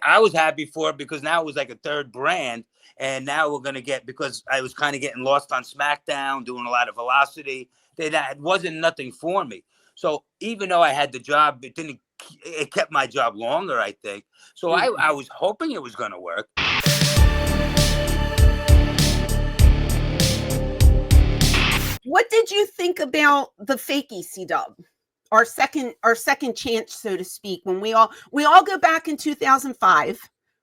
I was happy for it because now it was like a third brand. And now we're going to get, because I was kind of getting lost on SmackDown, doing a lot of velocity. That wasn't nothing for me. So even though I had the job, it kept my job longer, I think. So I was hoping it was going to work. What did you think about the fake ECW? Our second chance, so to speak, when we all go back in 2005,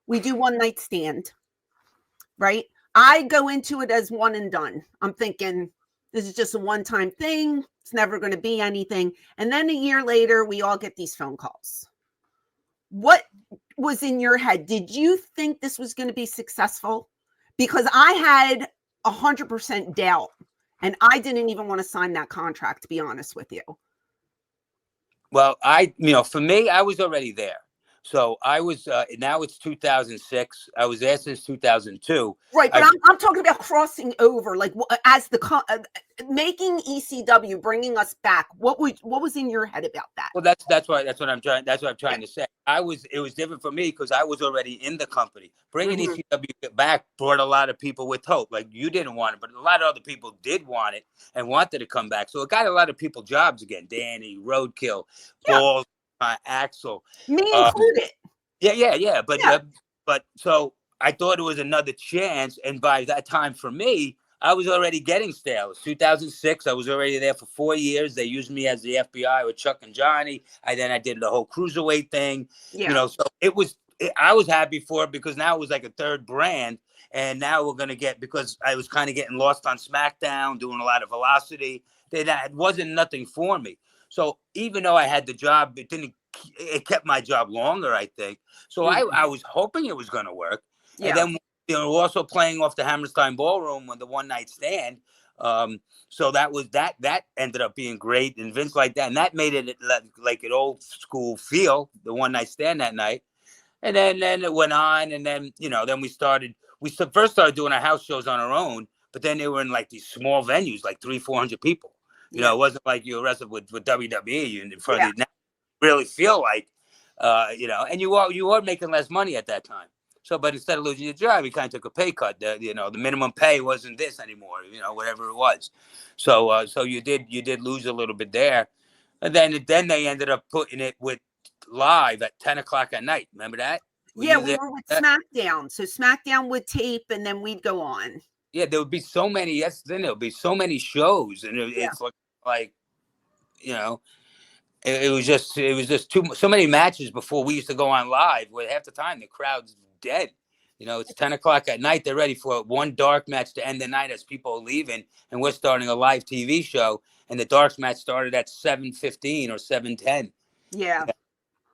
we do One Night Stand, right? I go into it as one and done. I'm thinking this is just a one-time thing. It's never going to be anything. And then a year later, we all get these phone calls. What was in your head? Did you think this was going to be successful? Because I had 100% doubt, and I didn't even want to sign that contract, to be honest with you. Well, for me, I was already there. So I was, now it's 2006. I was there since 2002. Right, but I'm talking about crossing over, like as making ECW, bringing us back. What was in your head about that? Well, that's what I'm trying to say. It was different for me because I was already in the company. Bringing ECW back brought a lot of people with hope. Like, you didn't want it, but a lot of other people did want it and wanted to come back. So it got a lot of people jobs again. Danny, Roadkill, Balls, Axel, me included. Yeah. But so I thought it was another chance, and by that time for me, I was already getting stale. It was 2006. I was already there for 4 years. They used me as the FBI with Chuck and Johnny. I did the whole cruiserweight thing. Yeah. So I was happy for it because now it was like a third brand. And now we're going to get, because I was kind of getting lost on SmackDown, doing a lot of velocity. That wasn't nothing for me. So even though I had the job, it kept my job longer, I think. So I was hoping it was going to work. Yeah. And then, we're also playing off the Hammerstein Ballroom on the One Night Stand. So that ended up being great. And Vince liked that. And that made it like an old school feel, the One Night Stand that night. And then it went on. And then, then we first started doing our house shows on our own. But then they were in like these small venues, like 300-400 people. It wasn't like you were wrestling with WWE in front of you. Now you really feel like, and you are making less money at that time. So, but instead of losing your job, you kind of took a pay cut. The minimum pay wasn't this anymore, whatever it was. So, so you did lose a little bit there. And then they ended up putting it with live at 10 o'clock at night. Remember that? We were with SmackDown. So SmackDown would tape and then we'd go on. Yeah, there would be so many. Yes, then there would be so many shows, and it's like, it was just so many matches before we used to go on live. Where half the time the crowd's dead. It's 10 o'clock at night. They're ready for one dark match to end the night as people are leaving, and we're starting a live TV show, and the dark match started at 7:15 or 7:10. Yeah.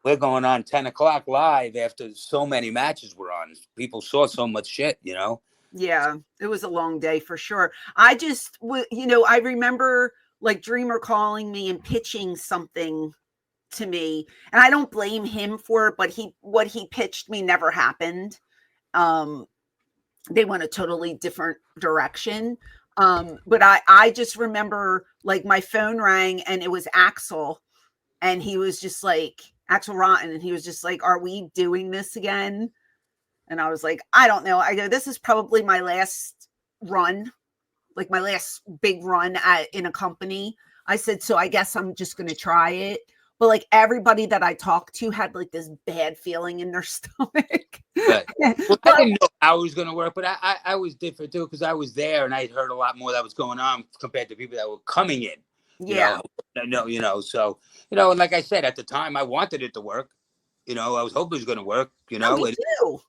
We're going on 10 o'clock live after so many matches were on. People saw so much shit, Yeah, it was a long day for sure. I just, I remember like Dreamer calling me and pitching something to me, and I don't blame him for it, but what he pitched me never happened. They went a totally different direction. But I just remember like my phone rang and it was Axel, and he was just like, Axel Rotten, and he was just like, "Are we doing this again?" And I was like, "I don't know." I go, "This is probably my last run, like my last big run in a company." I said, "So I guess I'm just going to try it." But like everybody that I talked to had like this bad feeling in their stomach. Well, I didn't know how it was going to work, but I was different too, because I was there and I heard a lot more that was going on compared to people that were coming in. So, and like I said, at the time, I wanted it to work. I was hoping it was going to work, Me too.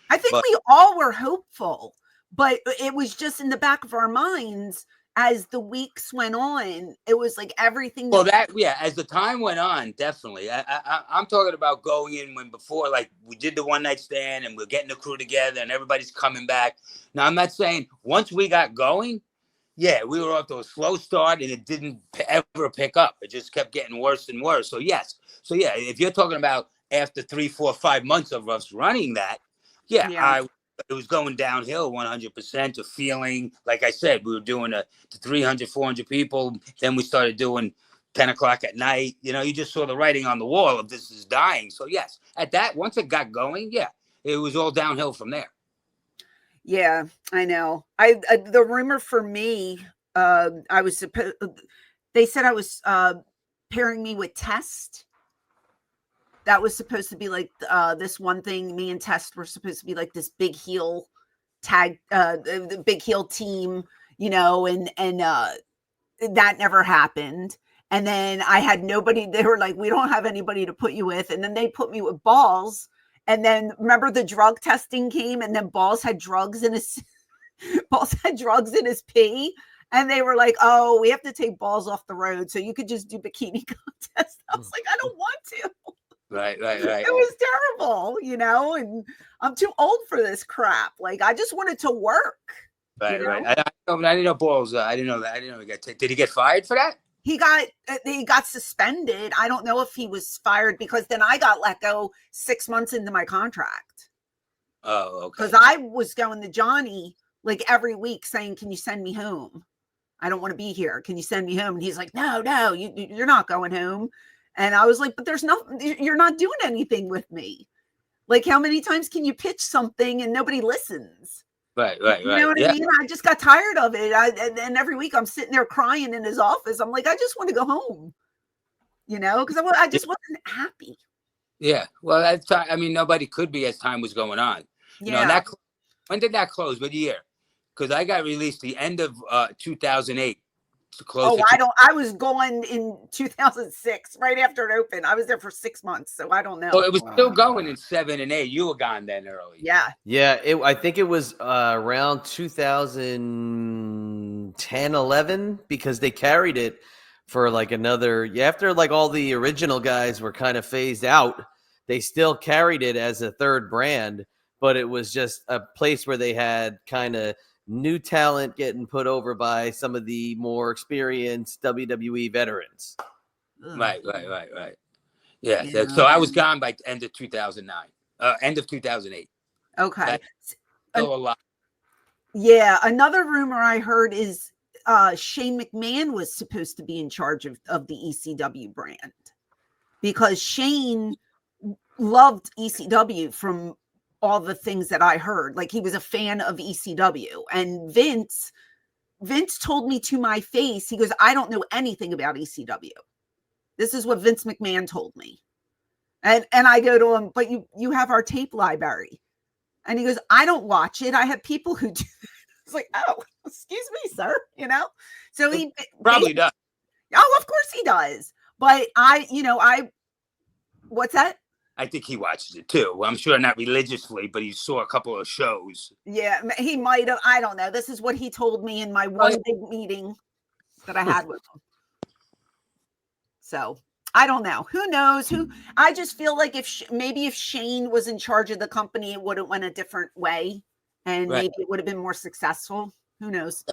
I think but we all were hopeful, but it was just in the back of our minds as the weeks went on. It was like everything. Well, as the time went on, definitely. I'm talking about going in when before, like we did the One Night Stand and we're getting the crew together and everybody's coming back. Now, I'm not saying once we got going, we were off to a slow start and it didn't ever pick up. It just kept getting worse and worse. So, yes. So, if you're talking about after 3, 4, 5 months of us running that, it was going downhill 100% to feeling, like I said, we were doing the 300, 400 people. Then we started doing 10 o'clock at night. You know, you just saw the writing on the wall of this is dying. So yes, at that, once it got going, yeah, it was all downhill from there. Yeah, I know. The rumor for me, I was supposed. They said I was pairing me with Test. That was supposed to be like this one thing. Me and Test were supposed to be like this big heel tag, the big heel team, you know, and that never happened. And then I had nobody. They were like, we don't have anybody to put you with. And then they put me with Balls. And then remember the drug testing came, and then Balls had drugs in his pee. And they were like, oh, we have to take Balls off the road. So you could just do bikini contest. I was like, I don't want to. Right. It was terrible, you know, and I'm too old for this crap. Like, I just wanted to work. Right, you know? right. I didn't know Balls. I didn't know that. I didn't know he got did he get fired for that? He got suspended. I don't know if he was fired, because then I got let go 6 months into my contract. Oh, okay. Because I was going to Johnny like every week saying, can you send me home? I don't want to be here. Can you send me home? And he's like, no, you're not going home. And I was like, but you're not doing anything with me. Like, how many times can you pitch something and nobody listens? Right. You know what I mean? I just got tired of it. And every week I'm sitting there crying in his office. I'm like, I just want to go home, you know, because I just wasn't happy. Yeah. Well, that's, I mean, nobody could be as time was going on. You know, when did that close? What year? Because I got released the end of 2008. To close. I was going in 2006, right after it opened. I was there for 6 months, so I don't know. Well, it was still going in 7 and 8. You were gone then early. Yeah. I think it was around 2010, 11, because they carried it for like another. After like all the original guys were kind of phased out, they still carried it as a third brand, but it was just a place where they had kind of new talent getting put over by some of the more experienced WWE veterans. Right. Yeah. So I was gone by end of 2009, end of 2008. Okay. Still a lot. Yeah. Another rumor I heard is Shane McMahon was supposed to be in charge of the ECW brand, because Shane loved ECW from all the things that I heard. Like, he was a fan of ECW, and Vince told me to my face, he goes, I don't know anything about ECW. This is what Vince McMahon told me. And I go to him, but you have our tape library. And he goes, I don't watch it. I have people who do. It's like, oh, excuse me, sir. You know? So he probably does. Oh, of course he does. But what's that? I think he watches it too. I'm sure not religiously, but he saw a couple of shows. Yeah, he might have. I don't know. This is what he told me in my one big meeting that I had with him. So I don't know. Who knows? I just feel like if Shane was in charge of the company, it would have went a different way, and maybe it would have been more successful. Who knows?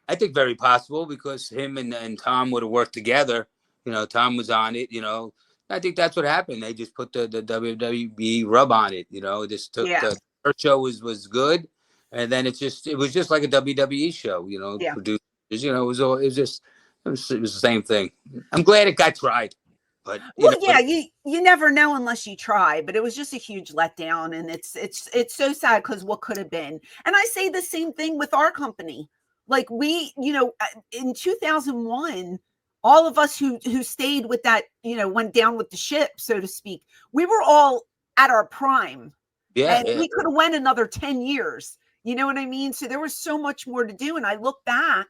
I think very possible, because him and Tom would have worked together. You know, Tom was on it. You know. I think that's what happened. They just put the WWE rub on it, you know. Just took the first show was good, and then it was just like a WWE show, you know. Yeah. Producers, you know, it was the same thing. I'm glad it got tried, but you never know unless you try. But it was just a huge letdown, and it's so sad, because what could have been. And I say the same thing with our company. Like, we, you know, in 2001. All of us who stayed with that, you know, went down with the ship, so to speak. We were all at our prime. Yeah. And we could have went another 10 years. You know what I mean? So there was so much more to do. And I look back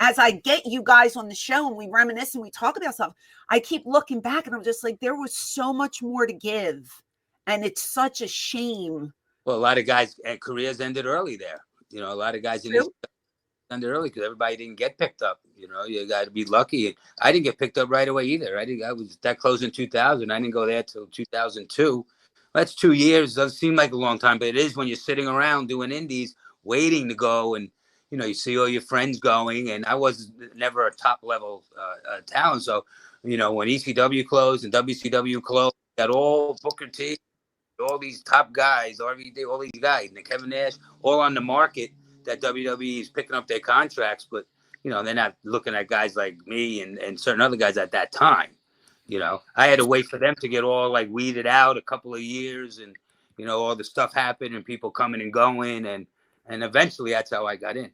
as I get you guys on the show and we reminisce and we talk about stuff. I keep looking back and I'm just like, there was so much more to give. And it's such a shame. Well, a lot of guys' careers ended early there. You know, a lot of guys ended early because everybody didn't get picked up. You know, you got to be lucky. I didn't get picked up right away either. I was that close in 2000. I didn't go there till 2002. That's 2 years. Doesn't seem like a long time, but it is when you're sitting around doing indies, waiting to go, and you know, you see all your friends going. And I was never a top level talent, so you know, when ECW closed and WCW closed, got all Booker T, all these top guys, all these guys, and Kevin Nash, all on the market. That WWE is picking up their contracts, but you know, they're not looking at guys like me and certain other guys at that time. You know, I had to wait for them to get all like weeded out a couple of years, and you know, all the stuff happened and people coming and going, and eventually that's how I got in.